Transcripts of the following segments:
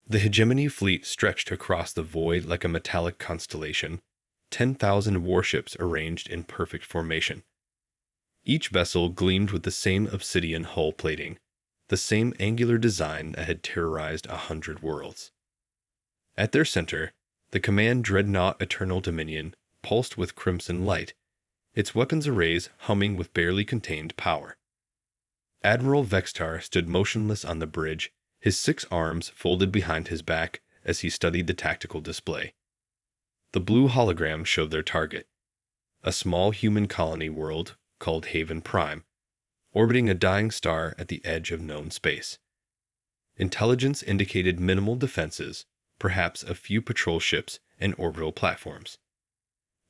The hegemony fleet stretched across the void like a metallic constellation, 10,000 warships arranged in perfect formation. Each vessel gleamed with the same obsidian hull plating, the same angular design that had terrorized 100 worlds. At their center, the command dreadnought Eternal Dominion pulsed with crimson light, its weapons arrays humming with barely contained power. Admiral Vextar stood motionless on the bridge, his 6 arms folded behind his back as he studied the tactical display. The blue hologram showed their target, a small human colony world called Haven Prime, orbiting a dying star at the edge of known space. Intelligence indicated minimal defenses, perhaps a few patrol ships and orbital platforms.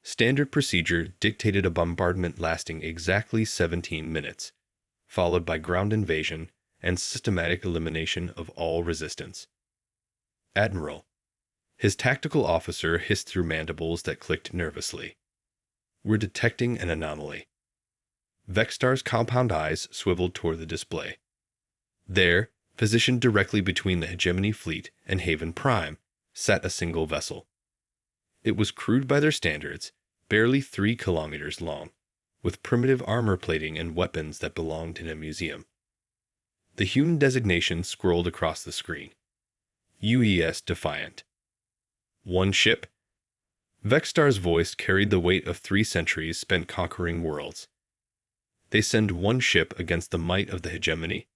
Standard procedure dictated a bombardment lasting exactly 17 minutes, followed by ground invasion and systematic elimination of all resistance. Admiral. His tactical officer hissed through mandibles that clicked nervously. We're detecting an anomaly. Vextar's compound eyes swiveled toward the display. There, positioned directly between the Hegemony fleet and Haven Prime, sat a single vessel. It was crude by their standards, barely 3 kilometers long, with primitive armor plating and weapons that belonged in a museum. The hewn designation scrolled across the screen. UES Defiant. 1 ship. Vextar's voice carried the weight of 3 centuries spent conquering worlds. They send 1 ship against the might of the hegemony.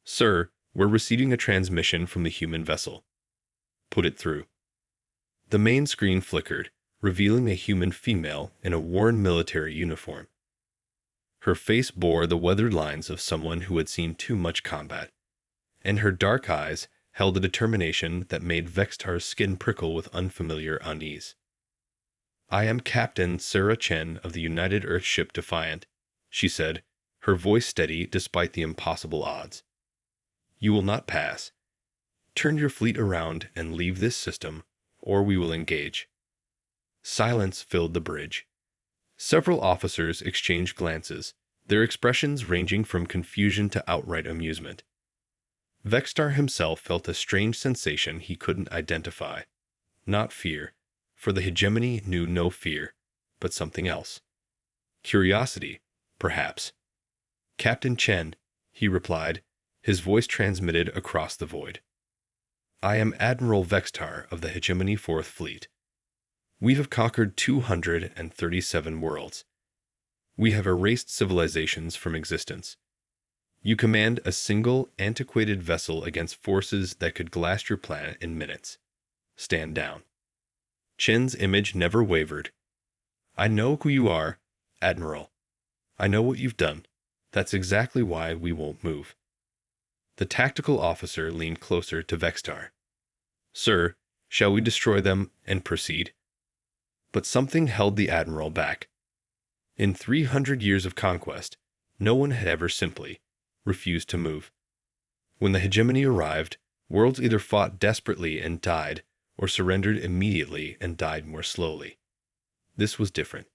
Sir, we're receiving a transmission from the human vessel. Put it through. The main screen flickered, revealing a human female in a worn military uniform. Her face bore the weathered lines of someone who had seen too much combat, and her dark eyes held a determination that made Vextar's skin prickle with unfamiliar unease. I am Captain Sarah Chen of the United Earthship Defiant, she said, her voice steady despite the impossible odds. You will not pass. Turn your fleet around and leave this system, or we will engage. Silence filled the bridge. Several officers exchanged glances, their expressions ranging from confusion to outright amusement. Vextar himself felt a strange sensation he couldn't identify. Not fear, for the hegemony knew no fear, but something else. Curiosity, perhaps. Captain Chen, he replied, his voice transmitted across the void. I am Admiral Vextar of the Hegemony 4th Fleet. We have conquered 237 worlds. We have erased civilizations from existence. You command a single, antiquated vessel against forces that could glass your planet in minutes. Stand down. Chen's image never wavered. I know who you are, Admiral. I know what you've done. That's exactly why we won't move. The tactical officer leaned closer to Vextar. Sir, shall we destroy them and proceed? But something held the Admiral back. In 300 years of conquest, no one had ever simply refused to move. When the hegemony arrived, worlds either fought desperately and died, or surrendered immediately and died more slowly. This was different.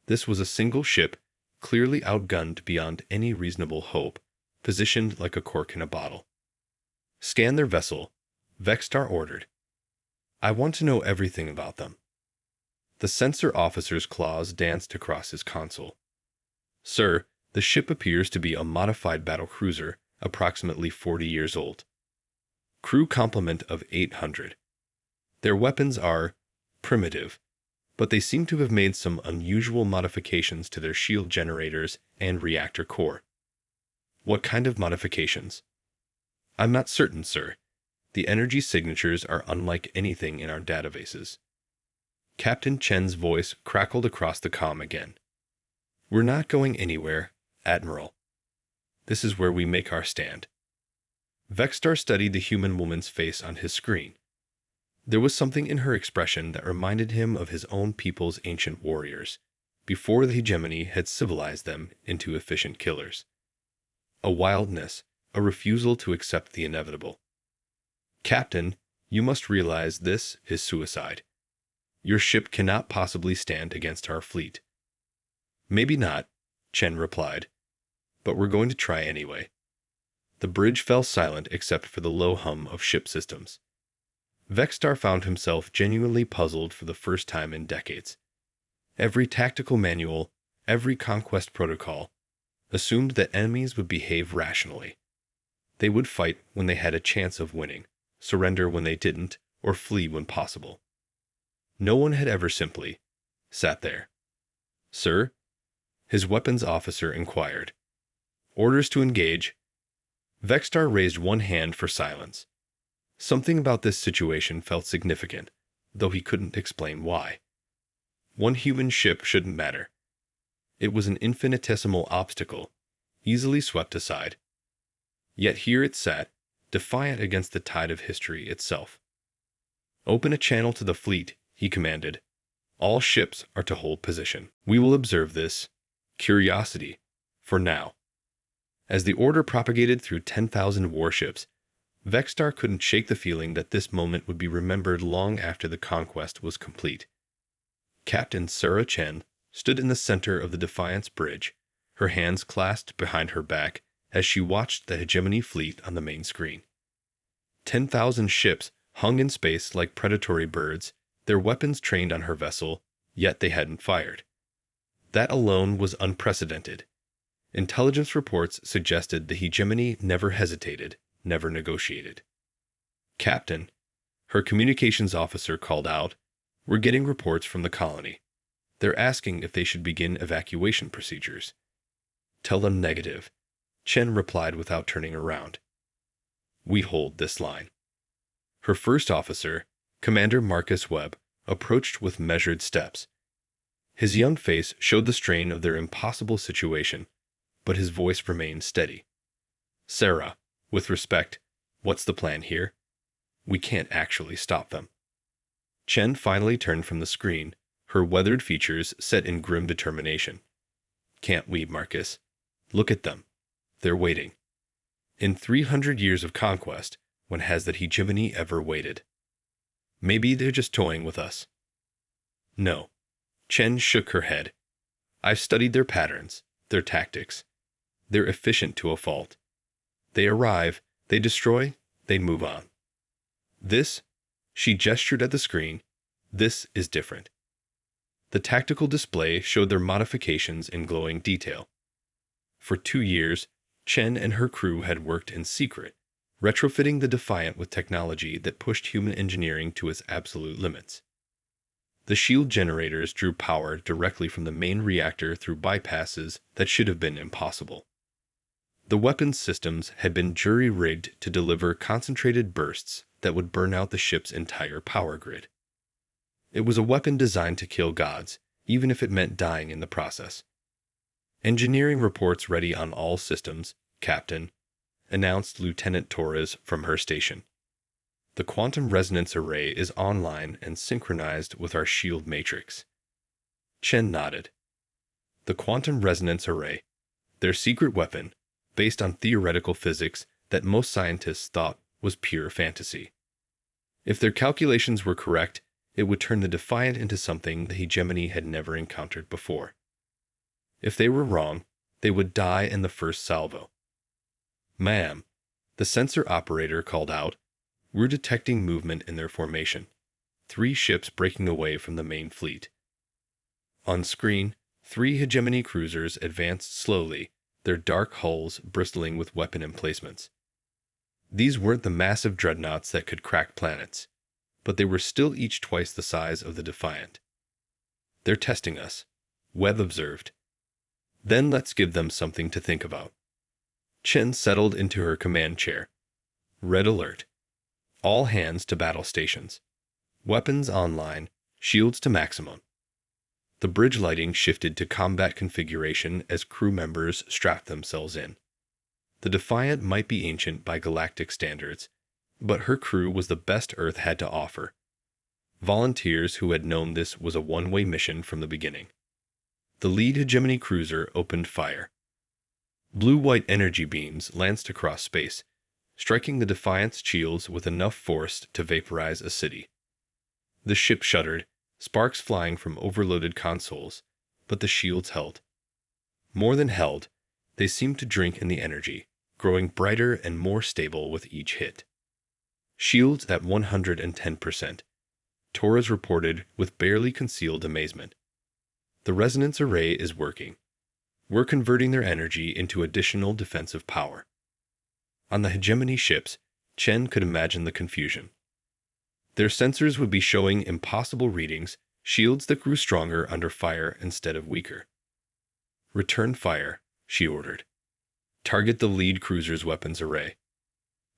This was a single ship, clearly outgunned beyond any reasonable hope, positioned like a cork in a bottle. Scan their vessel, Vextar ordered. I want to know everything about them. The sensor officer's claws danced across his console. Sir, the ship appears to be a modified battlecruiser, approximately 40 years old. Crew complement of 800. Their weapons are primitive, but they seem to have made some unusual modifications to their shield generators and reactor core. What kind of modifications? I'm not certain, sir. The energy signatures are unlike anything in our databases. Captain Chen's voice crackled across the comm again. We're not going anywhere, Admiral. This is where we make our stand. Vextar studied the human woman's face on his screen. There was something in her expression that reminded him of his own people's ancient warriors, before the hegemony had civilized them into efficient killers. A wildness, a refusal to accept the inevitable. Captain, you must realize this is suicide. Your ship cannot possibly stand against our fleet. Maybe not, Chen replied, but we're going to try anyway. The bridge fell silent except for the low hum of ship systems. Vexstar found himself genuinely puzzled for the first time in decades. Every tactical manual, every conquest protocol, assumed that enemies would behave rationally. They would fight when they had a chance of winning, surrender when they didn't, or flee when possible. No one had ever simply sat there. "Sir?" his weapons officer inquired. "Orders to engage." Vexstar raised one hand for silence. Something about this situation felt significant, though he couldn't explain why. One human ship shouldn't matter. It was an infinitesimal obstacle, easily swept aside. Yet here it sat, defiant against the tide of history itself. "Open a channel to the fleet," he commanded. "All ships are to hold position. We will observe this curiosity for now." As the order propagated through 10,000 warships, Vexstar couldn't shake the feeling that this moment would be remembered long after the conquest was complete. Captain Sarah Chen stood in the center of the Defiance bridge, her hands clasped behind her back as she watched the hegemony fleet on the main screen. 10,000 ships hung in space like predatory birds, their weapons trained on her vessel, yet they hadn't fired. That alone was unprecedented. Intelligence reports suggested the hegemony never hesitated, never negotiated. "Captain," her communications officer called out, "we're getting reports from the colony. They're asking if they should begin evacuation procedures." "Tell them negative," Chen replied without turning around. "We hold this line." Her first officer, Commander Marcus Webb, approached with measured steps. His young face showed the strain of their impossible situation, but his voice remained steady. "Sarah, with respect, what's the plan here? We can't actually stop them." Chen finally turned from the screen, her weathered features set in grim determination. "Can't we, Marcus? Look at them. They're waiting. In 300 years of conquest, when has that hegemony ever waited? Maybe they're just toying with us." "No." Chen shook her head. "I've studied their patterns, their tactics. They're efficient to a fault. They arrive, they destroy, they move on. This," she gestured at the screen, "this is different." The tactical display showed their modifications in glowing detail. For 2 years, Chen and her crew had worked in secret, retrofitting the Defiant with technology that pushed human engineering to its absolute limits. The shield generators drew power directly from the main reactor through bypasses that should have been impossible. The weapons systems had been jury-rigged to deliver concentrated bursts that would burn out the ship's entire power grid. It was a weapon designed to kill gods, even if it meant dying in the process. "Engineering reports ready on all systems, Captain," announced Lieutenant Torres from her station. "The quantum resonance array is online and synchronized with our shield matrix." Chen nodded. The quantum resonance array, their secret weapon, based on theoretical physics that most scientists thought was pure fantasy. If their calculations were correct, it would turn the Defiant into something the hegemony had never encountered before. If they were wrong, they would die in the first salvo. "Ma'am," the sensor operator called out, "we're detecting movement in their formation. 3 ships breaking away from the main fleet." On screen, 3 hegemony cruisers advanced slowly, their dark hulls bristling with weapon emplacements. These weren't the massive dreadnoughts that could crack planets, but they were still each twice the size of the Defiant. "They're testing us," Webb observed. "Then let's give them something to think about." Chen settled into her command chair. Red alert. All hands to battle stations. Weapons online, shields to maximum. The bridge lighting shifted to combat configuration as crew members strapped themselves in. The Defiant might be ancient by galactic standards, but her crew was the best Earth had to offer. Volunteers who had known this was a one-way mission from the beginning. The lead hegemony cruiser opened fire. Blue-white energy beams lanced across space, striking the Defiant's shields with enough force to vaporize a city. The ship shuddered, sparks flying from overloaded consoles, but the shields held. More than held, they seemed to drink in the energy, growing brighter and more stable with each hit. Shields at 110%. Torres reported with barely concealed amazement. The resonance array is working. We're converting their energy into additional defensive power. On the hegemony ships, Chen could imagine the confusion. Their sensors would be showing impossible readings, shields that grew stronger under fire instead of weaker. Return fire, she ordered. Target the lead cruiser's weapons array.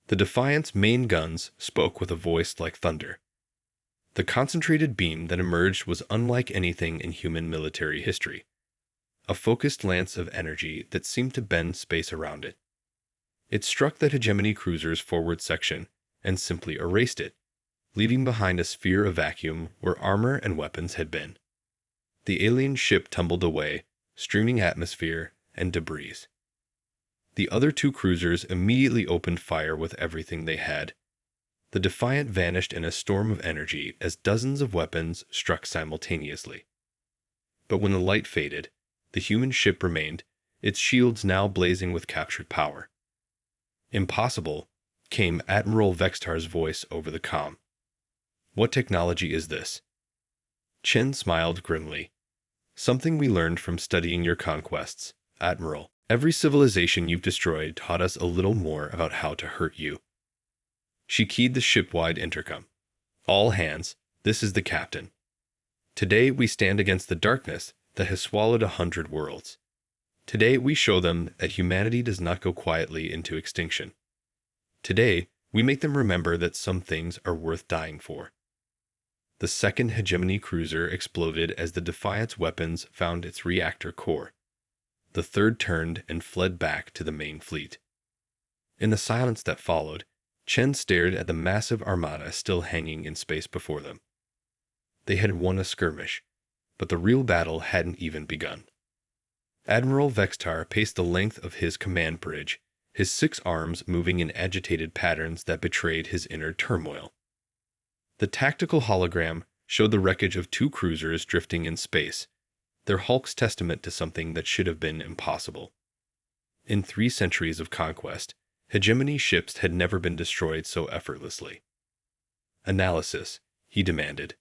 The Defiant's main guns spoke with a voice like thunder. The concentrated beam that emerged was unlike anything in human military history. A focused lance of energy that seemed to bend space around it. It struck the hegemony cruiser's forward section and simply erased it, leaving behind a sphere of vacuum where armor and weapons had been. The alien ship tumbled away, streaming atmosphere and debris. The other two cruisers immediately opened fire with everything they had. The Defiant vanished in a storm of energy as dozens of weapons struck simultaneously. But when the light faded, the human ship remained, its shields now blazing with captured power. "Impossible," came Admiral Vextar's voice over the comm. "What technology is this?" Chen smiled grimly. "Something we learned from studying your conquests, Admiral. Every civilization you've destroyed taught us a little more about how to hurt you." She keyed the ship-wide intercom. "All hands, this is the captain. Today we stand against the darkness that has swallowed 100 worlds. Today we show them that humanity does not go quietly into extinction. Today we make them remember that some things are worth dying for." The second hegemony cruiser exploded as the Defiant's weapons found its reactor core. The third turned and fled back to the main fleet. In the silence that followed, Chen stared at the massive armada still hanging in space before them. They had won a skirmish, but the real battle hadn't even begun. Admiral Vextar paced the length of his command bridge, his 6 arms moving in agitated patterns that betrayed his inner turmoil. The tactical hologram showed the wreckage of 2 cruisers drifting in space, their hulks testament to something that should have been impossible. In 3 centuries of conquest, hegemony ships had never been destroyed so effortlessly. "Analysis," he demanded.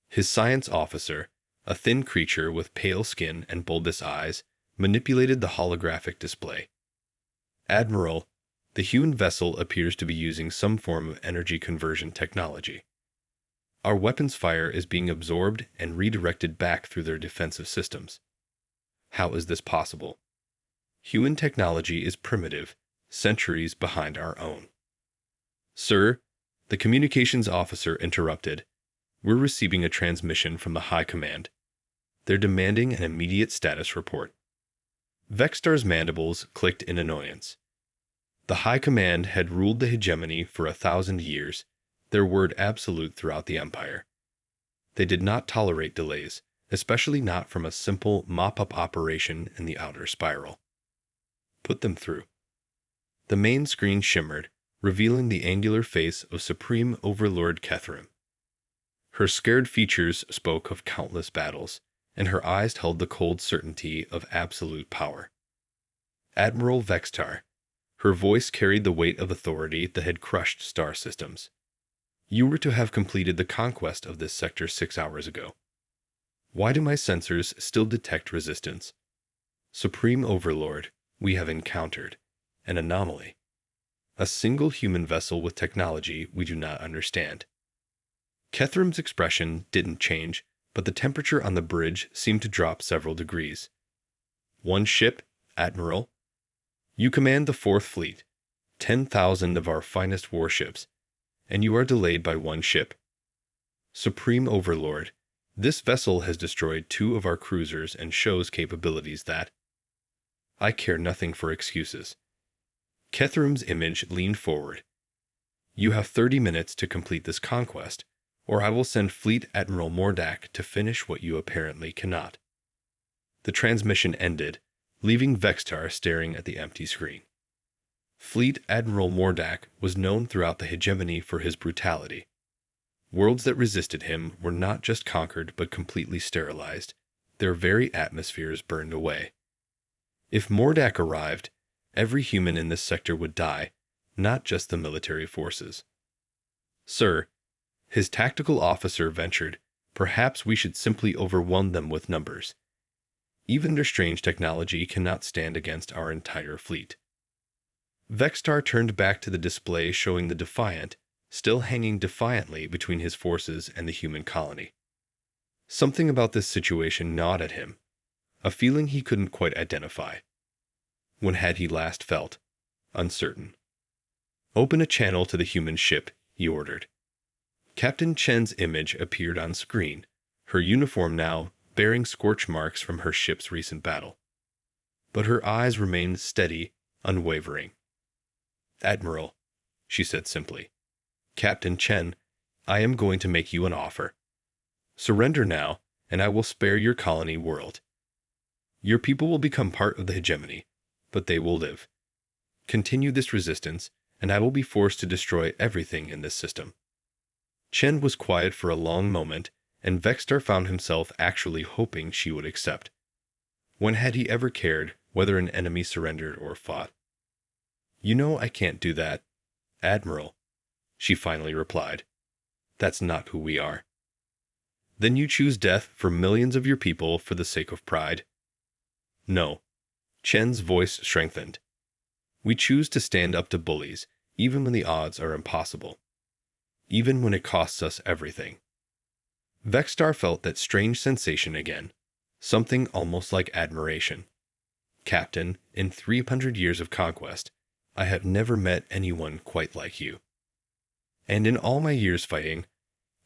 His science officer, a thin creature with pale skin and bulbous eyes, manipulated the holographic display. "Admiral, the human vessel appears to be using some form of energy conversion technology. Our weapons fire is being absorbed and redirected back through their defensive systems. How is this possible? Human technology is primitive, centuries behind our own." "Sir," the communications officer interrupted, "we're receiving a transmission from the High Command. They're demanding an immediate status report." Vextar's mandibles clicked in annoyance. The High Command had ruled the hegemony for 1,000 years, their word absolute throughout the Empire. They did not tolerate delays, especially not from a simple mop-up operation in the outer spiral. "Put them through." The main screen shimmered, revealing the angular face of Supreme Overlord Kethrim. Her scared features spoke of countless battles, and her eyes held the cold certainty of absolute power. "Admiral Vextar," her voice carried the weight of authority that had crushed star systems. "You were to have completed the conquest of this sector 6 hours ago. Why do my sensors still detect resistance? Supreme Overlord, we have encountered an anomaly. A single human vessel with technology we do not understand." Kethrim's expression didn't change, but the temperature on the bridge seemed to drop several degrees. "One ship, Admiral. You command the 4th Fleet, 10,000 of our finest warships, and you are delayed by 1 ship. Supreme Overlord, this vessel has destroyed 2 of our cruisers and shows capabilities that—" "I care nothing for excuses." Kethrim's image leaned forward. "You have 30 minutes to complete this conquest, or I will send Fleet Admiral Mordak to finish what you apparently cannot." The transmission ended, leaving Vextar staring at the empty screen. Fleet Admiral Mordak was known throughout the hegemony for his brutality. Worlds that resisted him were not just conquered but completely sterilized, their very atmospheres burned away. If Mordak arrived, every human in this sector would die, not just the military forces. Sir, his tactical officer ventured, perhaps we should simply overwhelm them with numbers. Even their strange technology cannot stand against our entire fleet. Vextar turned back to the display showing the Defiant, still hanging defiantly between his forces and the human colony. Something about this situation gnawed at him, a feeling he couldn't quite identify. When had he last felt? Uncertain. Open a channel to the human ship, he ordered. Captain Chen's image appeared on screen, her uniform now bearing scorch marks from her ship's recent battle. But her eyes remained steady, unwavering. Admiral, she said simply. Captain Chen, I am going to make you an offer. Surrender now, and I will spare your colony world. Your people will become part of the hegemony, but they will live. Continue this resistance, and I will be forced to destroy everything in this system. Chen was quiet for a long moment, and Vextar found himself actually hoping she would accept. When had he ever cared whether an enemy surrendered or fought? You know I can't do that, Admiral, she finally replied. That's not who we are. Then you choose death for millions of your people for the sake of pride? No. Chen's voice strengthened. We choose to stand up to bullies, even when the odds are impossible. Even when it costs us everything. Vextar felt that strange sensation again, something almost like admiration. Captain, in 300 years of conquest, I have never met anyone quite like you. And in all my years fighting,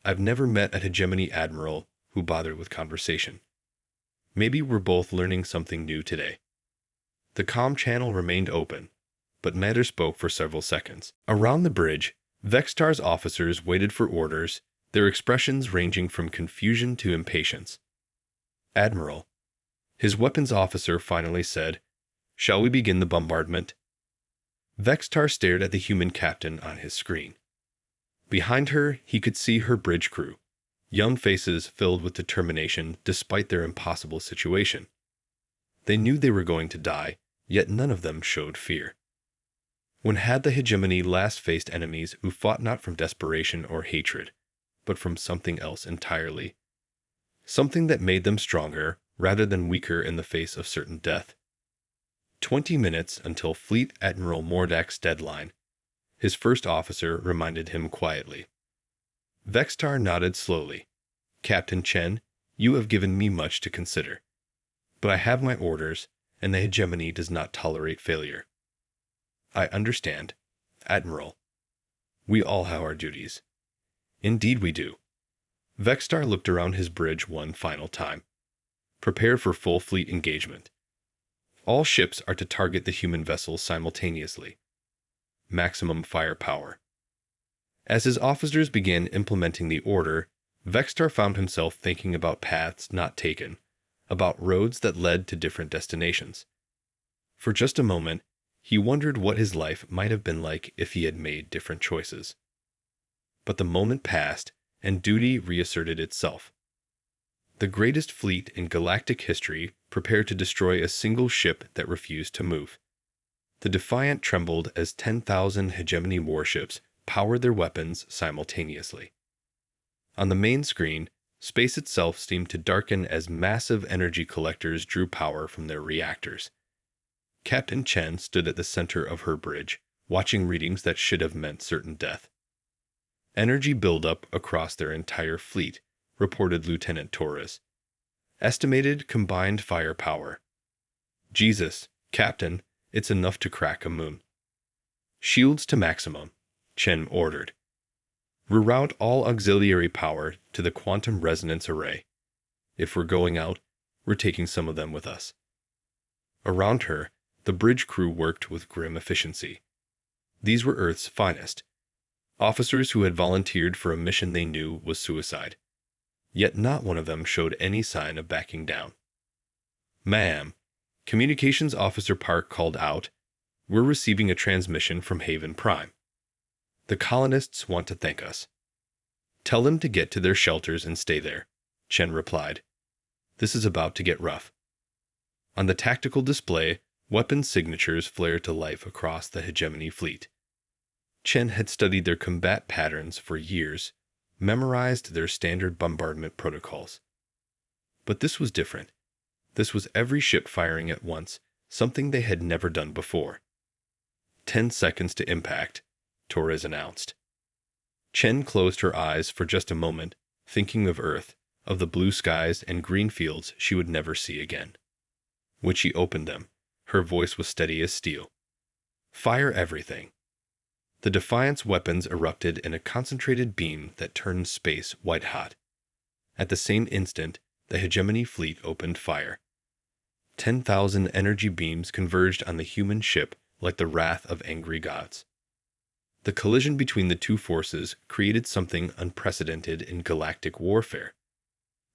I've never met a hegemony admiral who bothered with conversation. Maybe we're both learning something new today. The comm channel remained open, but Matter spoke for several seconds. Around the bridge, Vextar's officers waited for orders, their expressions ranging from confusion to impatience. Admiral, his weapons officer finally said, "Shall we begin the bombardment?" Vextar stared at the human captain on his screen. Behind her, he could see her bridge crew, young faces filled with determination despite their impossible situation. They knew they were going to die, yet none of them showed fear. When had the hegemony last faced enemies who fought not from desperation or hatred, but from something else entirely? Something that made them stronger rather than weaker in the face of certain death. 20 minutes until Fleet Admiral Mordak's deadline, his first officer reminded him quietly. Vextar nodded slowly. Captain Chen, you have given me much to consider. But I have my orders, and the hegemony does not tolerate failure. I understand, Admiral. We all have our duties. Indeed we do. Vextar looked around his bridge one final time. Prepare for full fleet engagement. All ships are to target the human vessels simultaneously. Maximum firepower. As his officers began implementing the order, Vextar found himself thinking about paths not taken, about roads that led to different destinations. For just a moment, he wondered what his life might have been like if he had made different choices. But the moment passed, and duty reasserted itself. The greatest fleet in galactic history prepared to destroy a single ship that refused to move. The Defiant trembled as 10,000 hegemony warships powered their weapons simultaneously. On the main screen, space itself seemed to darken as massive energy collectors drew power from their reactors. Captain Chen stood at the center of her bridge, watching readings that should have meant certain death. Energy buildup across their entire fleet, reported Lieutenant Torres. Estimated combined firepower. Jesus, Captain, it's enough to crack a moon. Shields to maximum, Chen ordered. Reroute all auxiliary power to the quantum resonance array. If we're going out, we're taking some of them with us. Around her, the bridge crew worked with grim efficiency. These were Earth's finest. Officers who had volunteered for a mission they knew was suicide. Yet not one of them showed any sign of backing down. Ma'am, Communications Officer Park called out, "We're receiving a transmission from Haven Prime. The colonists want to thank us." "Tell them to get to their shelters and stay there," Chen replied. "This is about to get rough." On the tactical display, weapon signatures flared to life across the hegemony fleet. Chen had studied their combat patterns for years, memorized their standard bombardment protocols. But this was different. This was every ship firing at once, something they had never done before. 10 seconds to impact, Torres announced. Chen closed her eyes for just a moment, thinking of Earth, of the blue skies and green fields she would never see again. When she opened them, her voice was steady as steel. Fire everything. The Defiant's weapons erupted in a concentrated beam that turned space white-hot. At the same instant, the Hegemony fleet opened fire. 10,000 energy beams converged on the human ship like the wrath of angry gods. The collision between the two forces created something unprecedented in galactic warfare.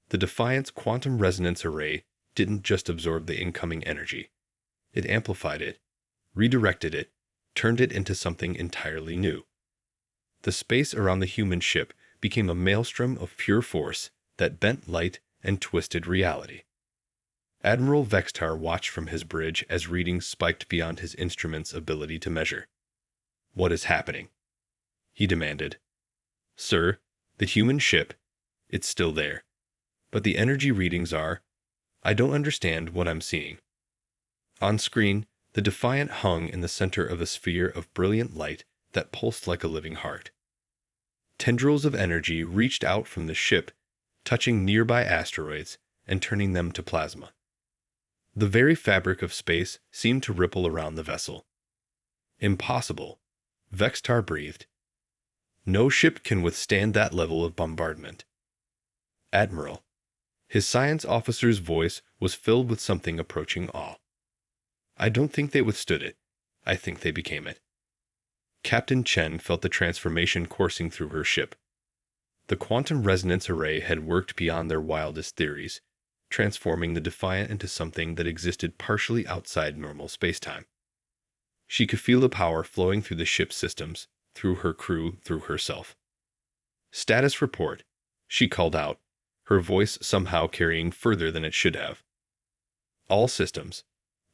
The Defiant's quantum resonance array didn't just absorb the incoming energy. It amplified it, redirected it, turned it into something entirely new. The space around the human ship became a maelstrom of pure force that bent light and twisted reality. Admiral Vextar watched from his bridge as readings spiked beyond his instrument's ability to measure. "What is happening?" he demanded. "Sir, the human ship, it's still there. But the energy readings are... I don't understand what I'm seeing." On screen, the Defiant hung in the center of a sphere of brilliant light that pulsed like a living heart. Tendrils of energy reached out from the ship, touching nearby asteroids and turning them to plasma. The very fabric of space seemed to ripple around the vessel. "Impossible," Vextar breathed. "No ship can withstand that level of bombardment." "Admiral." His science officer's voice was filled with something approaching awe. "I don't think they withstood it. I think they became it." Captain Chen felt the transformation coursing through her ship. The quantum resonance array had worked beyond their wildest theories, transforming the Defiant into something that existed partially outside normal spacetime. She could feel the power flowing through the ship's systems, through her crew, through herself. "Status report," she called out, her voice somehow carrying further than it should have. "All systems.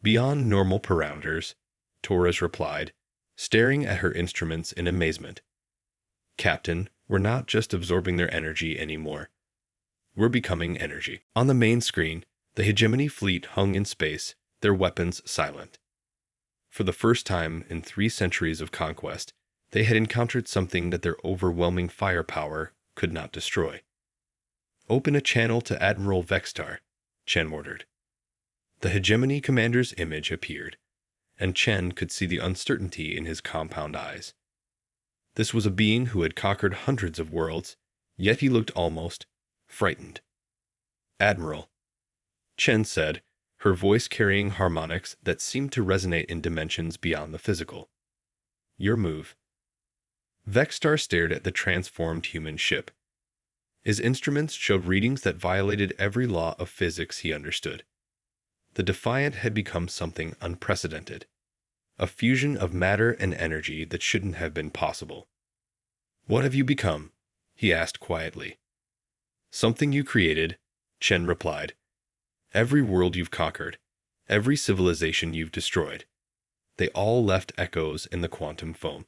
Beyond normal parameters," Torres replied, staring at her instruments in amazement. "Captain, we're not just absorbing their energy anymore. We're becoming energy." On the main screen, the Hegemony fleet hung in space, their weapons silent. For the first time in 3 centuries of conquest, they had encountered something that their overwhelming firepower could not destroy. "Open a channel to Admiral Vextar," Chen ordered. The Hegemony commander's image appeared, and Chen could see the uncertainty in his compound eyes. This was a being who had conquered hundreds of worlds, yet he looked almost frightened. "Admiral," Chen said, her voice carrying harmonics that seemed to resonate in dimensions beyond the physical. "Your move." Vextar stared at the transformed human ship. His instruments showed readings that violated every law of physics he understood. The Defiant had become something unprecedented, a fusion of matter and energy that shouldn't have been possible. "What have you become?" he asked quietly. "Something you created," Chen replied. "Every world you've conquered, every civilization you've destroyed, they all left echoes in the quantum foam.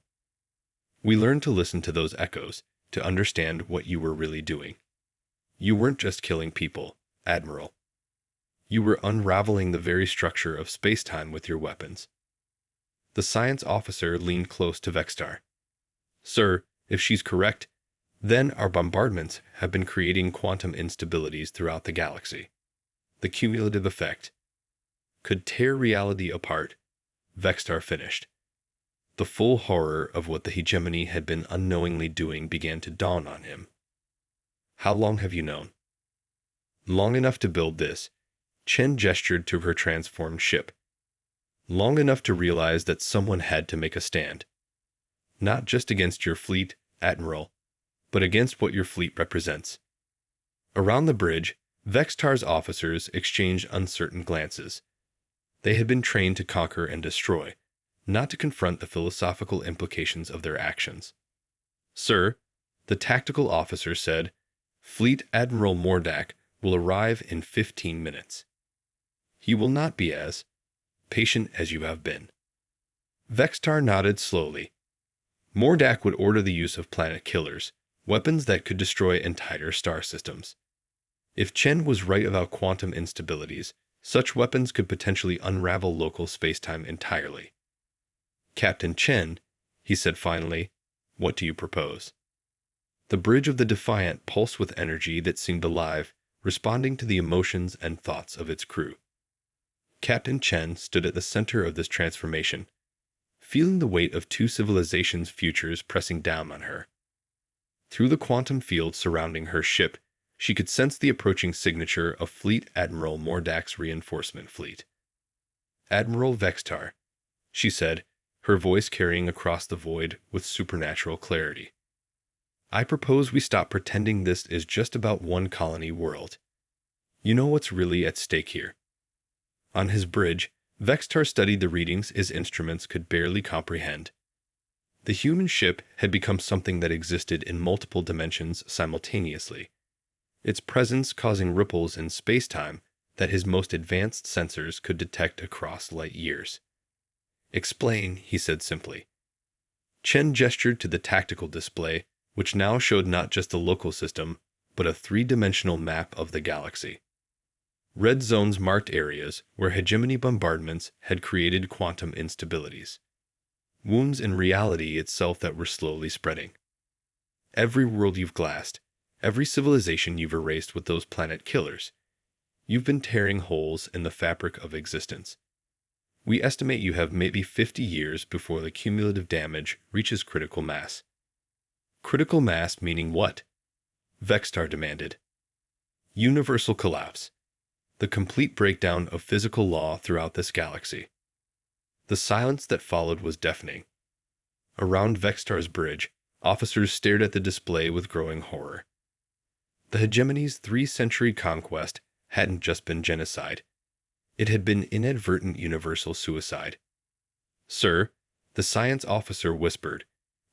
We learned to listen to those echoes, to understand what you were really doing. You weren't just killing people, Admiral. You were unraveling the very structure of space-time with your weapons." The science officer leaned close to Vextar. "Sir, if she's correct, then our bombardments have been creating quantum instabilities throughout the galaxy. The cumulative effect could tear reality apart," Vextar finished. The full horror of what the Hegemony had been unknowingly doing began to dawn on him. "How long have you known?" "Long enough to build this," Chen gestured to her transformed ship. "Long enough to realize that someone had to make a stand. Not just against your fleet, Admiral, but against what your fleet represents." Around the bridge, Vextar's officers exchanged uncertain glances. They had been trained to conquer and destroy, not to confront the philosophical implications of their actions. "Sir," the tactical officer said, "Fleet Admiral Mordak will arrive in 15 minutes. He will not be as patient as you have been." Vextar nodded slowly. Mordak would order the use of planet killers, weapons that could destroy entire star systems. If Chen was right about quantum instabilities, such weapons could potentially unravel local spacetime entirely. Captain Chen, he said finally, what do you propose? The bridge of the Defiant pulsed with energy that seemed alive, responding to the emotions and thoughts of its crew. Captain Chen stood at the center of this transformation, feeling the weight of two civilizations' futures pressing down on her. Through the quantum field surrounding her ship, she could sense the approaching signature of Fleet Admiral Mordak's reinforcement fleet. Admiral Vextar, she said, her voice carrying across the void with supernatural clarity. I propose we stop pretending this is just about one colony world. You know what's really at stake here. On his bridge, Vextar studied the readings his instruments could barely comprehend. The human ship had become something that existed in multiple dimensions simultaneously, its presence causing ripples in space-time that his most advanced sensors could detect across light years. Explain, he said simply. Chen gestured to the tactical display, which now showed not just the local system, but a three-dimensional map of the galaxy. Red zones marked areas where hegemony bombardments had created quantum instabilities, wounds in reality itself that were slowly spreading. Every world you've glassed, every civilization you've erased with those planet killers, you've been tearing holes in the fabric of existence. We estimate you have maybe 50 years before the cumulative damage reaches critical mass. Critical mass meaning what? Vextar demanded. Universal collapse. The complete breakdown of physical law throughout this galaxy. The silence that followed was deafening. Around Vextar's bridge, officers stared at the display with growing horror. The hegemony's 3-century conquest hadn't just been genocide. It had been inadvertent universal suicide. Sir, the science officer whispered,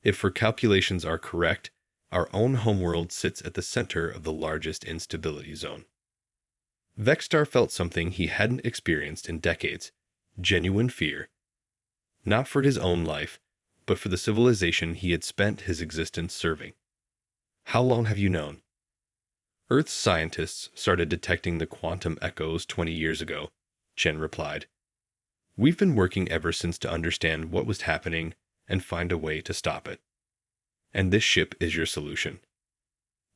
if her calculations are correct, our own homeworld sits at the center of the largest instability zone. Vextar felt something he hadn't experienced in decades, genuine fear. Not for his own life, but for the civilization he had spent his existence serving. How long have you known? Earth's scientists started detecting the quantum echoes 20 years ago, Chen replied. We've been working ever since to understand what was happening and find a way to stop it. And this ship is your solution.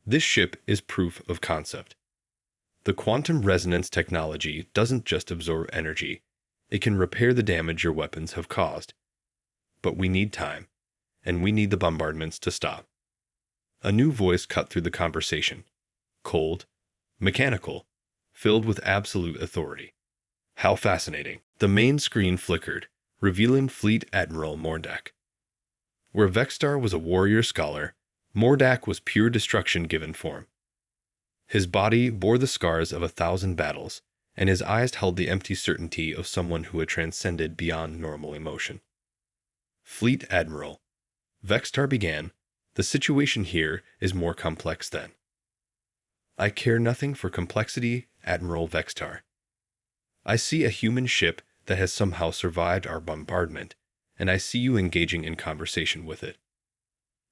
This ship is proof of concept. The quantum resonance technology doesn't just absorb energy, it can repair the damage your weapons have caused. But we need time, and we need the bombardments to stop. A new voice cut through the conversation. Cold, mechanical, filled with absolute authority. How fascinating. The main screen flickered, revealing Fleet Admiral Mordak. Where Vextar was a warrior scholar, Mordak was pure destruction given form. His body bore the scars of 1,000 battles, and his eyes held the empty certainty of someone who had transcended beyond normal emotion. Fleet Admiral, Vextar began, the situation here is more complex than. I care nothing for complexity, Admiral Vextar. I see a human ship that has somehow survived our bombardment, and I see you engaging in conversation with it.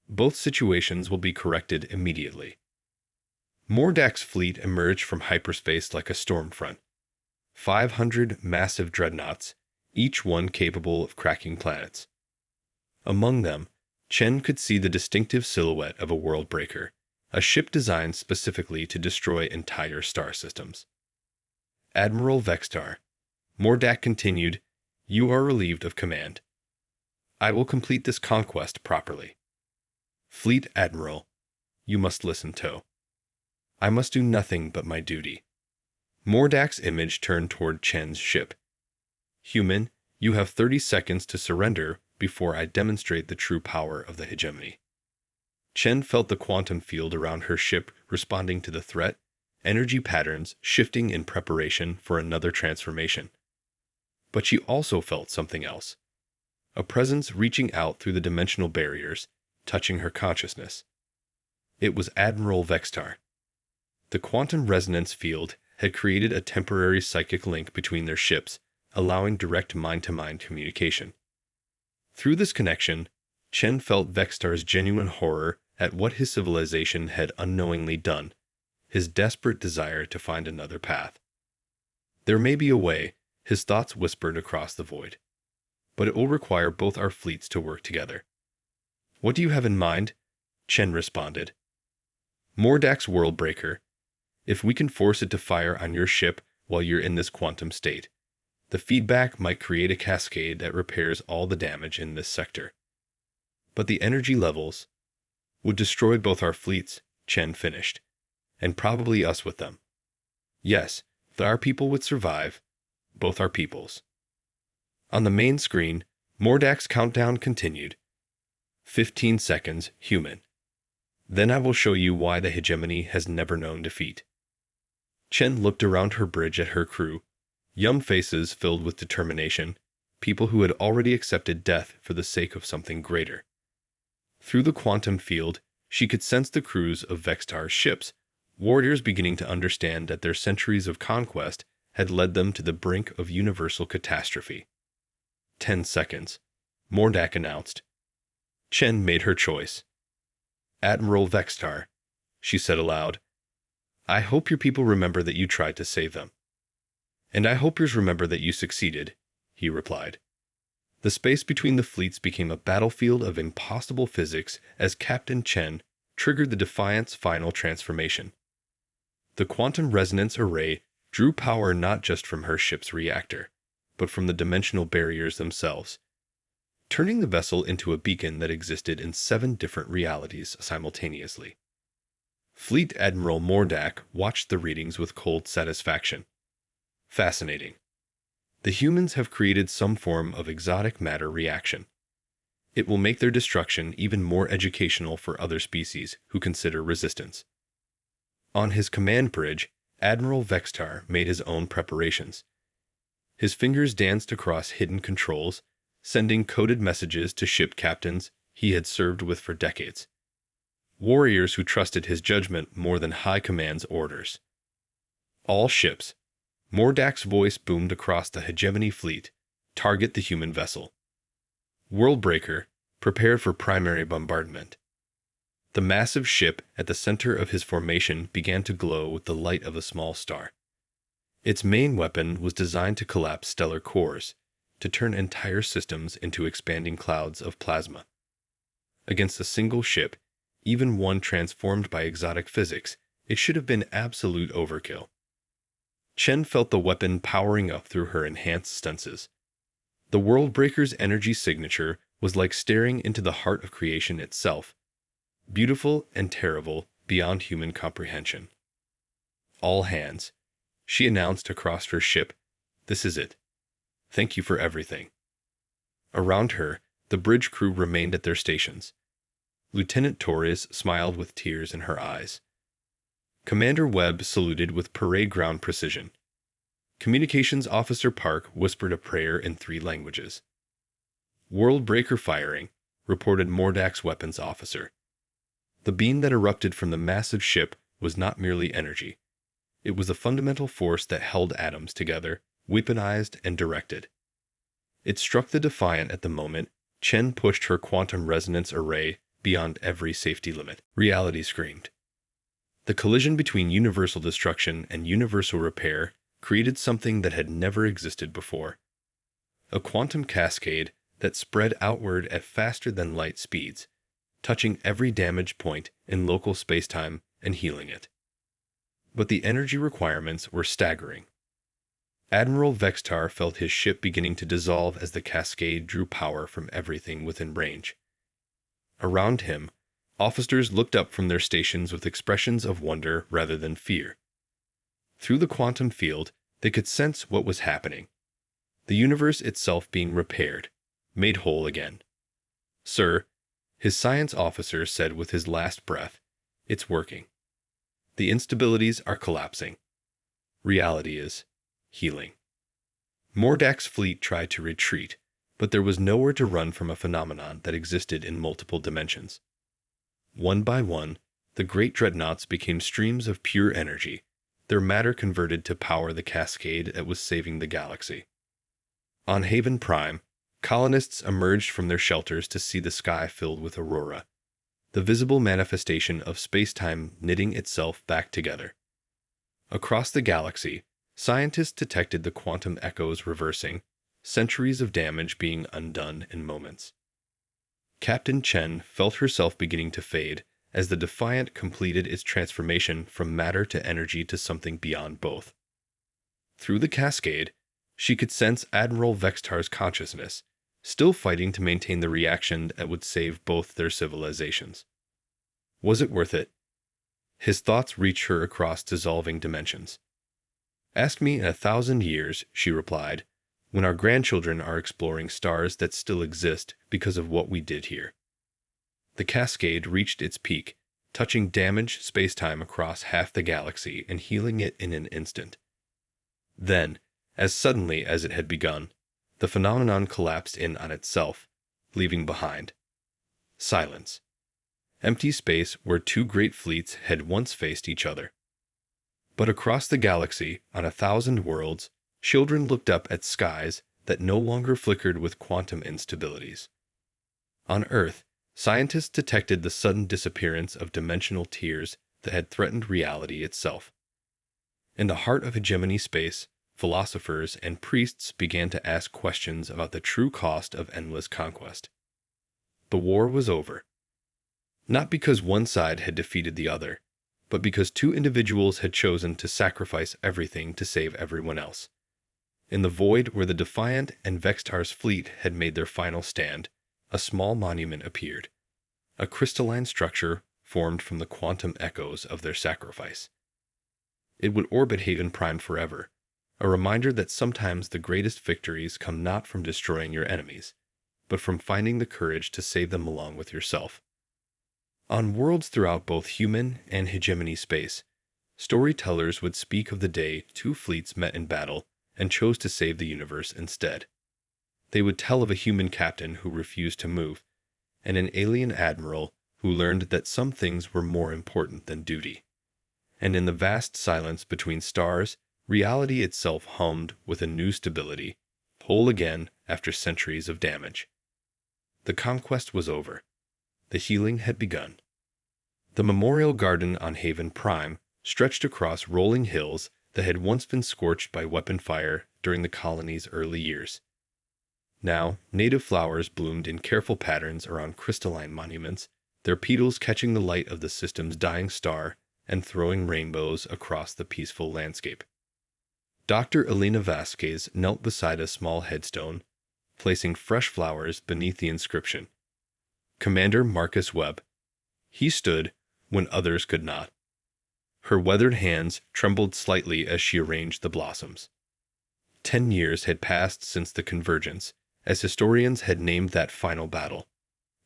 Both situations will be corrected immediately. Mordak's fleet emerged from hyperspace like a storm front. 500 massive dreadnoughts, each one capable of cracking planets. Among them, Chen could see the distinctive silhouette of a world breaker, a ship designed specifically to destroy entire star systems. Admiral Vextar, Mordak continued, you are relieved of command. I will complete this conquest properly. Fleet Admiral, you must listen to. I must do nothing but my duty. Mordak's image turned toward Chen's ship. Human, you have 30 seconds to surrender before I demonstrate the true power of the hegemony. Chen felt the quantum field around her ship responding to the threat, energy patterns shifting in preparation for another transformation. But she also felt something else. A presence reaching out through the dimensional barriers, touching her consciousness. It was Admiral Vextar. The quantum resonance field had created a temporary psychic link between their ships, allowing direct mind-to-mind communication. Through this connection, Chen felt Vextar's genuine horror at what his civilization had unknowingly done, his desperate desire to find another path. There may be a way, his thoughts whispered across the void. But it will require both our fleets to work together. What do you have in mind? Chen responded. Mordak's Worldbreaker. If we can force it to fire on your ship while you're in this quantum state, the feedback might create a cascade that repairs all the damage in this sector. But the energy levels would destroy both our fleets, Chen finished, and probably us with them. Yes, but our people would survive, both our peoples. On the main screen, Mordak's countdown continued. 15 seconds, human. Then I will show you why the hegemony has never known defeat. Chen looked around her bridge at her crew, young faces filled with determination, people who had already accepted death for the sake of something greater. Through the quantum field, she could sense the crews of Vextar's ships, warriors beginning to understand that their centuries of conquest had led them to the brink of universal catastrophe. 10 seconds, Mordak announced. Chen made her choice. Admiral Vextar, she said aloud. I hope your people remember that you tried to save them. And I hope yours remember that you succeeded, he replied. The space between the fleets became a battlefield of impossible physics as Captain Chen triggered the Defiant's final transformation. The quantum resonance array drew power not just from her ship's reactor, but from the dimensional barriers themselves, turning the vessel into a beacon that existed in 7 different realities simultaneously. Fleet Admiral Mordak watched the readings with cold satisfaction. Fascinating. The humans have created some form of exotic matter reaction. It will make their destruction even more educational for other species who consider resistance. On his command bridge, Admiral Vextar made his own preparations. His fingers danced across hidden controls, sending coded messages to ship captains he had served with for decades. Warriors who trusted his judgment more than High Command's orders. All ships. Mordak's voice boomed across the hegemony fleet. Target the human vessel. Worldbreaker, prepare for primary bombardment. The massive ship at the center of his formation began to glow with the light of a small star. Its main weapon was designed to collapse stellar cores, to turn entire systems into expanding clouds of plasma. Against a single ship, even one transformed by exotic physics, it should have been absolute overkill. Chen felt the weapon powering up through her enhanced senses. The Worldbreaker's energy signature was like staring into the heart of creation itself, beautiful and terrible beyond human comprehension. All hands, she announced across her ship, this is it. Thank you for everything. Around her, the bridge crew remained at their stations. Lieutenant Torres smiled with tears in her eyes. Commander Webb saluted with parade ground precision. Communications Officer Park whispered a prayer in 3 languages. Worldbreaker firing, reported Mordak's weapons officer. The beam that erupted from the massive ship was not merely energy. It was the fundamental force that held atoms together, weaponized and directed. It struck the Defiant at the moment Chen pushed her quantum resonance array beyond every safety limit. Reality screamed. The collision between universal destruction and universal repair created something that had never existed before. A quantum cascade that spread outward at faster than light speeds, touching every damaged point in local spacetime and healing it. But the energy requirements were staggering. Admiral Vextar felt his ship beginning to dissolve as the cascade drew power from everything within range. Around him, officers looked up from their stations with expressions of wonder rather than fear. Through the quantum field, they could sense what was happening. The universe itself being repaired, made whole again. Sir, his science officer said with his last breath, it's working. The instabilities are collapsing. Reality is healing. Mordak's fleet tried to retreat, but there was nowhere to run from a phenomenon that existed in multiple dimensions. One by one, the great dreadnoughts became streams of pure energy, their matter converted to power the cascade that was saving the galaxy. On Haven Prime, Colonists emerged from their shelters to see the sky filled with aurora, the visible manifestation of space-time knitting itself back together. Across the galaxy, scientists detected the quantum echoes reversing, centuries of damage being undone in moments. Captain Chen felt herself beginning to fade as the Defiant completed its transformation from matter to energy to something beyond both. Through the cascade, she could sense Admiral Vextar's consciousness, still fighting to maintain the reaction that would save both their civilizations. Was it worth it? His thoughts reached her across dissolving dimensions. Ask me in 1,000 years, she replied, when our grandchildren are exploring stars that still exist because of what we did here. The cascade reached its peak, touching damaged space-time across half the galaxy and healing it in an instant. Then, as suddenly as it had begun, the phenomenon collapsed in on itself, leaving behind silence. Empty space where two great fleets had once faced each other. But across the galaxy, on 1,000 worlds, children looked up at skies that no longer flickered with quantum instabilities. On Earth, scientists detected the sudden disappearance of dimensional tiers that had threatened reality itself. In the heart of hegemony space, philosophers and priests began to ask questions about the true cost of endless conquest. The war was over. Not because one side had defeated the other, but because two individuals had chosen to sacrifice everything to save everyone else. In the void where the Defiant and Vextar's fleet had made their final stand, a small monument appeared, a crystalline structure formed from the quantum echoes of their sacrifice. It would orbit Haven Prime forever, a reminder that sometimes the greatest victories come not from destroying your enemies, but from finding the courage to save them along with yourself. On worlds throughout both human and hegemony space, storytellers would speak of the day two fleets met in battle and chose to save the universe instead. They would tell of a human captain who refused to move, and an alien admiral who learned that some things were more important than duty. And in the vast silence between stars, reality itself hummed with a new stability, whole again after centuries of damage. The conquest was over. The healing had begun. The memorial garden on Haven Prime stretched across rolling hills that had once been scorched by weapon fire during the colony's early years. Now, native flowers bloomed in careful patterns around crystalline monuments, their petals catching the light of the system's dying star and throwing rainbows across the peaceful landscape. Dr. Elena Vasquez knelt beside a small headstone, placing fresh flowers beneath the inscription. Commander Marcus Webb. He stood when others could not. Her weathered hands trembled slightly as she arranged the blossoms. 10 years had passed since the convergence, as historians had named that final battle,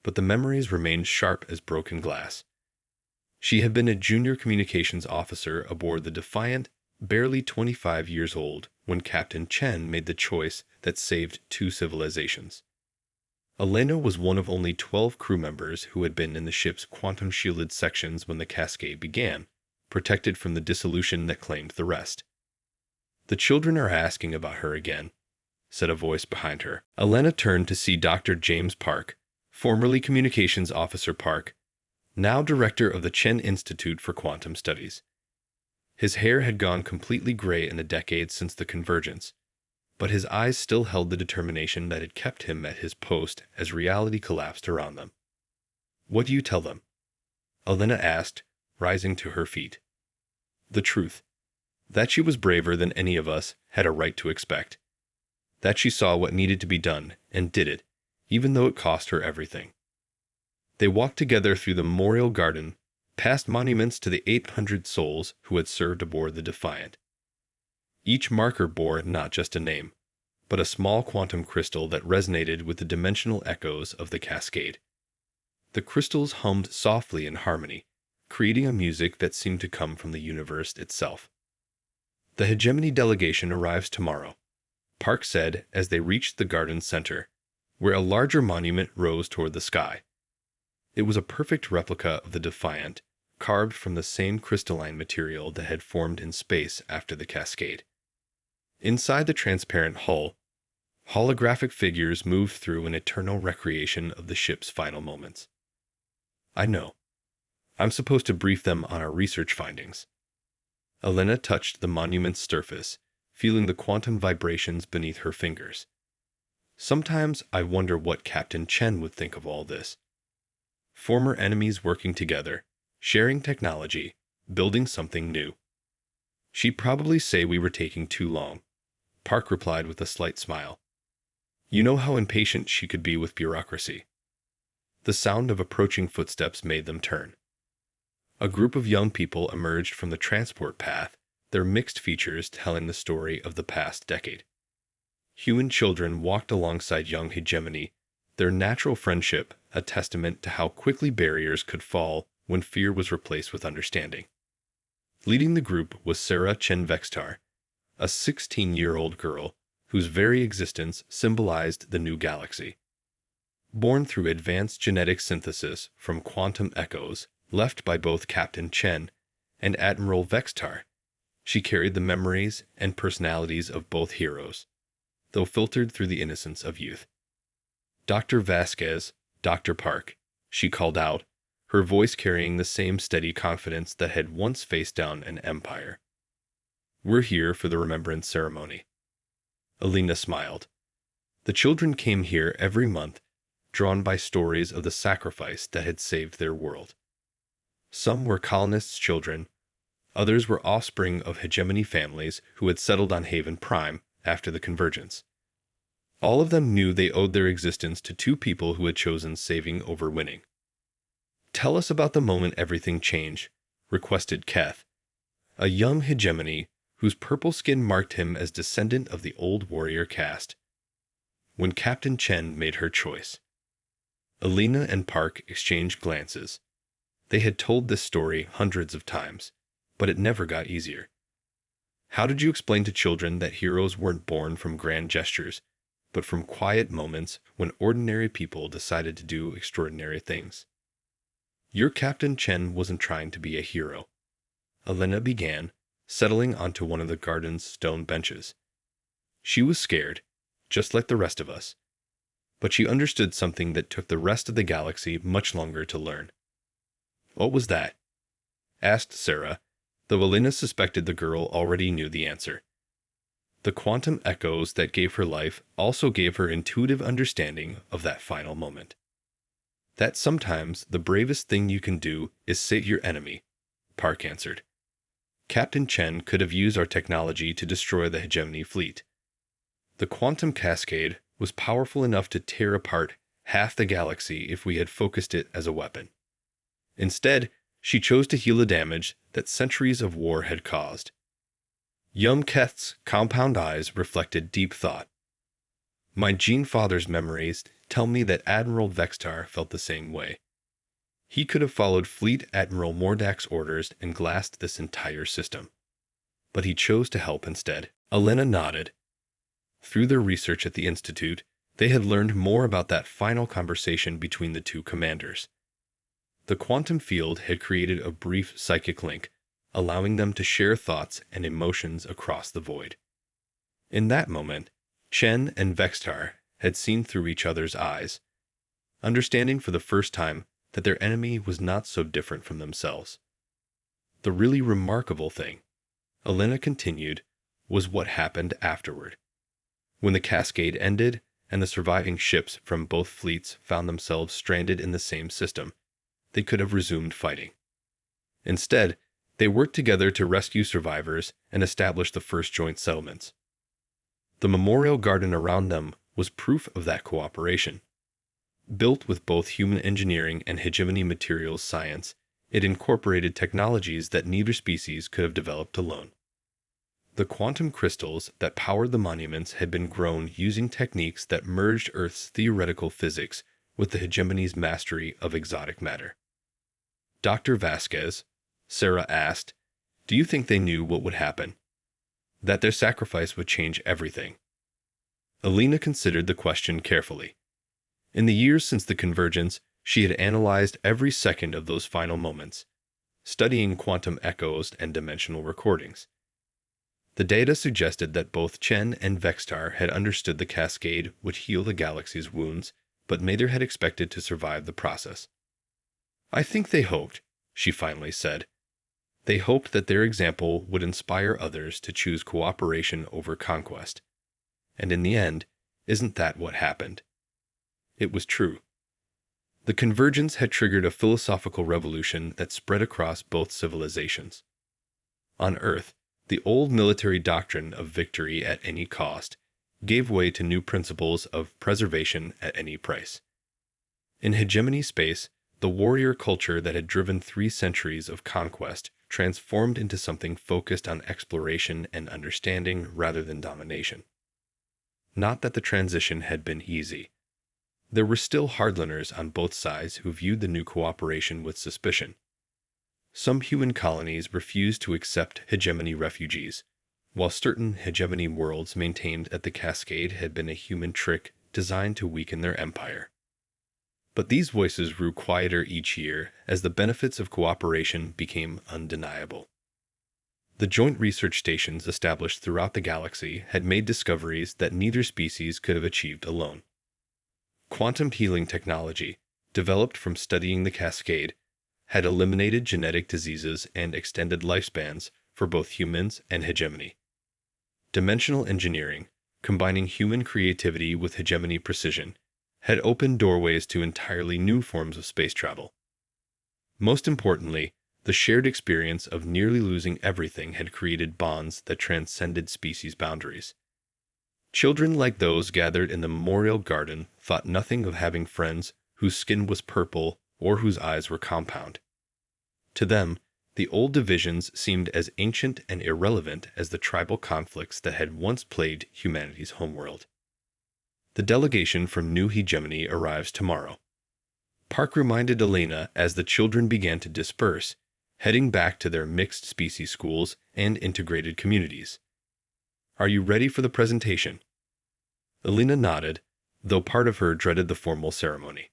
but the memories remained sharp as broken glass. She had been a junior communications officer aboard the Defiant, barely 25 years old, when Captain Chen made the choice that saved two civilizations. Elena was one of only 12 crew members who had been in the ship's quantum-shielded sections when the cascade began, protected from the dissolution that claimed the rest. "The children are asking about her again," said a voice behind her. Elena turned to see Dr. James Park, formerly Communications Officer Park, now director of the Chen Institute for Quantum Studies. His hair had gone completely gray in the decades since the convergence, but his eyes still held the determination that had kept him at his post as reality collapsed around them. "What do you tell them?" Elena asked, rising to her feet. "The truth. That she was braver than any of us had a right to expect. That she saw what needed to be done and did it, even though it cost her everything." They walked together through the memorial garden, past monuments to the 800 souls who had served aboard the Defiant. Each marker bore not just a name, but a small quantum crystal that resonated with the dimensional echoes of the cascade. The crystals hummed softly in harmony, creating a music that seemed to come from the universe itself. "The hegemony delegation arrives tomorrow," Park said as they reached the garden's center, where a larger monument rose toward the sky. It was a perfect replica of the Defiant, carved from the same crystalline material that had formed in space after the cascade. Inside the transparent hull, Holographic figures moved through an eternal recreation of the ship's final moments. I know. I'm supposed to brief them on our research findings. Elena touched the monument's surface, feeling the quantum vibrations beneath her fingers. Sometimes I wonder what Captain Chen would think of all this. Former enemies working together, sharing technology, building something new. She'd probably say we were taking too long. Park replied with a slight smile. You know how impatient she could be with bureaucracy. The sound of approaching footsteps made them turn. A group of young people emerged from the transport path, their mixed features telling the story of the past decade. Human children walked alongside young hegemony, their natural friendship a testament to how quickly barriers could fall when fear was replaced with understanding. Leading the group was Sarah Chen Vextar, a 16-year-old girl whose very existence symbolized the new galaxy. Born through advanced genetic synthesis from quantum echoes left by both Captain Chen and Admiral Vextar, she carried the memories and personalities of both heroes, though filtered through the innocence of youth. Dr. Vasquez, Dr. Park, she called out, her voice carrying the same steady confidence that had once faced down an empire. We're here for the remembrance ceremony. Alina smiled. The children came here every month, drawn by stories of the sacrifice that had saved their world. Some were colonists' children, others were offspring of hegemony families who had settled on Haven Prime after the convergence. All of them knew they owed their existence to two people who had chosen saving over winning. Tell us about the moment everything changed, requested Keth, a young hegemony whose purple skin marked him as descendant of the old warrior caste. When Captain Chen made her choice. Alina and Park exchanged glances. They had told this story hundreds of times, but it never got easier. How did you explain to children that heroes weren't born from grand gestures, but from quiet moments when ordinary people decided to do extraordinary things? Your Captain Chen wasn't trying to be a hero. Elena began, settling onto one of the garden's stone benches. She was scared, just like the rest of us. But she understood something that took the rest of the galaxy much longer to learn. What was that? Asked Sarah, though Elena suspected the girl already knew the answer. The quantum echoes that gave her life also gave her intuitive understanding of that final moment. That sometimes the bravest thing you can do is save your enemy, Park answered. Captain Chen could have used our technology to destroy the hegemony fleet. The quantum cascade was powerful enough to tear apart half the galaxy if we had focused it as a weapon. Instead, she chose to heal the damage that centuries of war had caused. Young Keth's compound eyes reflected deep thought. My gene-father's memories tell me that Admiral Vextar felt the same way. He could have followed Fleet Admiral Mordak's orders and glassed this entire system. But he chose to help instead. Elena nodded. Through their research at the Institute, they had learned more about that final conversation between the two commanders. The quantum field had created a brief psychic link, allowing them to share thoughts and emotions across the void. In that moment, Chen and Vextar had seen through each other's eyes, understanding for the first time that their enemy was not so different from themselves. The really remarkable thing, Elena continued, was what happened afterward. When the cascade ended and the surviving ships from both fleets found themselves stranded in the same system, they could have resumed fighting. Instead, they worked together to rescue survivors and establish the first joint settlements. The memorial garden around them was proof of that cooperation. Built with both human engineering and hegemony materials science, it incorporated technologies that neither species could have developed alone. The quantum crystals that powered the monuments had been grown using techniques that merged Earth's theoretical physics with the hegemony's mastery of exotic matter. Dr. Vasquez, Sarah asked, do you think they knew what would happen? That their sacrifice would change everything? Alina considered the question carefully. In the years since the convergence, she had analyzed every second of those final moments, studying quantum echoes and dimensional recordings. The data suggested that both Chen and Vextar had understood the cascade would heal the galaxy's wounds, but neither had expected to survive the process. "I think they hoped," she finally said. "They hoped that their example would inspire others to choose cooperation over conquest. And in the end, isn't that what happened?" It was true. The convergence had triggered a philosophical revolution that spread across both civilizations. On Earth, the old military doctrine of victory at any cost gave way to new principles of preservation at any price. In hegemony space, the warrior culture that had driven 3 centuries of conquest transformed into something focused on exploration and understanding rather than domination. Not that the transition had been easy. There were still hardliners on both sides who viewed the new cooperation with suspicion. Some human colonies refused to accept hegemony refugees, while certain hegemony worlds maintained that the cascade had been a human trick designed to weaken their empire. But these voices grew quieter each year as the benefits of cooperation became undeniable. The joint research stations established throughout the galaxy had made discoveries that neither species could have achieved alone. Quantum healing technology, developed from studying the cascade, had eliminated genetic diseases and extended lifespans for both humans and hegemony. Dimensional engineering, combining human creativity with hegemony precision, had opened doorways to entirely new forms of space travel. Most importantly, the shared experience of nearly losing everything had created bonds that transcended species boundaries. Children like those gathered in the memorial garden thought nothing of having friends whose skin was purple or whose eyes were compound. To them, the old divisions seemed as ancient and irrelevant as the tribal conflicts that had once plagued humanity's homeworld. The delegation from New Hegemony arrives tomorrow. Park reminded Elena as the children began to disperse, heading back to their mixed species schools and integrated communities. "Are you ready for the presentation?" Elena nodded, though part of her dreaded the formal ceremony.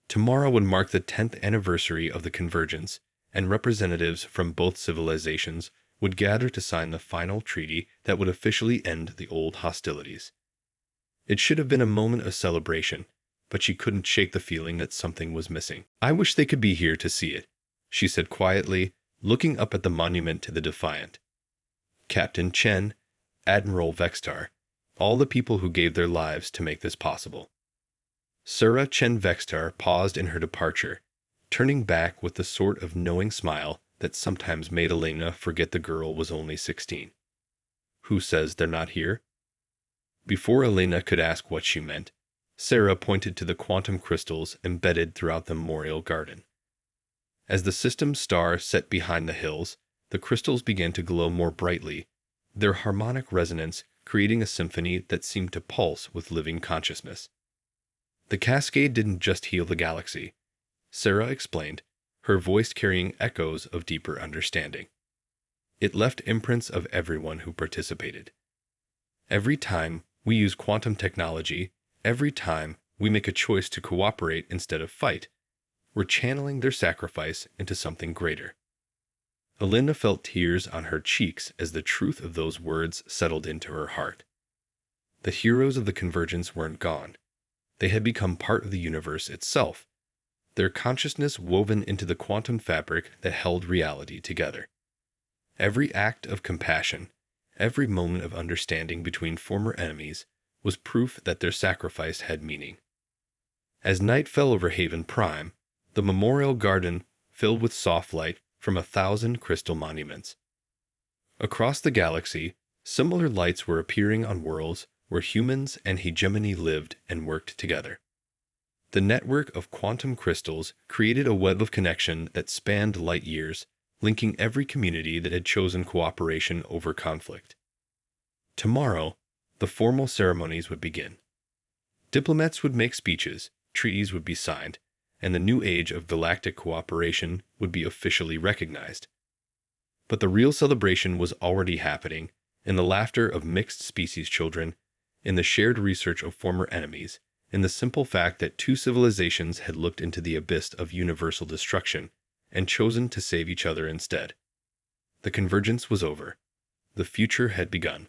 Tomorrow would mark the 10th anniversary of the convergence, and representatives from both civilizations would gather to sign the final treaty that would officially end the old hostilities. It should have been a moment of celebration, but she couldn't shake the feeling that something was missing. "I wish they could be here to see it," she said quietly, looking up at the monument to the Defiant. Captain Chen, Admiral Vextar, all the people who gave their lives to make this possible. Sarah Chen Vextar paused in her departure, turning back with the sort of knowing smile that sometimes made Elena forget the girl was only 16. "Who says they're not here?" Before Elena could ask what she meant, Sarah pointed to the quantum crystals embedded throughout the memorial garden. As the system's star set behind the hills, the crystals began to glow more brightly, their harmonic resonance creating a symphony that seemed to pulse with living consciousness. The cascade didn't just heal the galaxy, Sarah explained, her voice carrying echoes of deeper understanding. It left imprints of everyone who participated. Every time we use quantum technology, every time we make a choice to cooperate instead of fight, we're channeling their sacrifice into something greater. Elena felt tears on her cheeks as the truth of those words settled into her heart. The heroes of the convergence weren't gone. They had become part of the universe itself, their consciousness woven into the quantum fabric that held reality together. Every act of compassion, every moment of understanding between former enemies, was proof that their sacrifice had meaning. As night fell over Haven Prime, the memorial garden filled with soft light from 1,000 crystal monuments. Across the galaxy, similar lights were appearing on worlds where humans and hegemony lived and worked together. The network of quantum crystals created a web of connection that spanned light years, linking every community that had chosen cooperation over conflict. Tomorrow, the formal ceremonies would begin. Diplomats would make speeches, treaties would be signed, and the new age of galactic cooperation would be officially recognized. But the real celebration was already happening in the laughter of mixed species children, in the shared research of former enemies, in the simple fact that 2 civilizations had looked into the abyss of universal destruction and chosen to save each other instead. The convergence was over. The future had begun.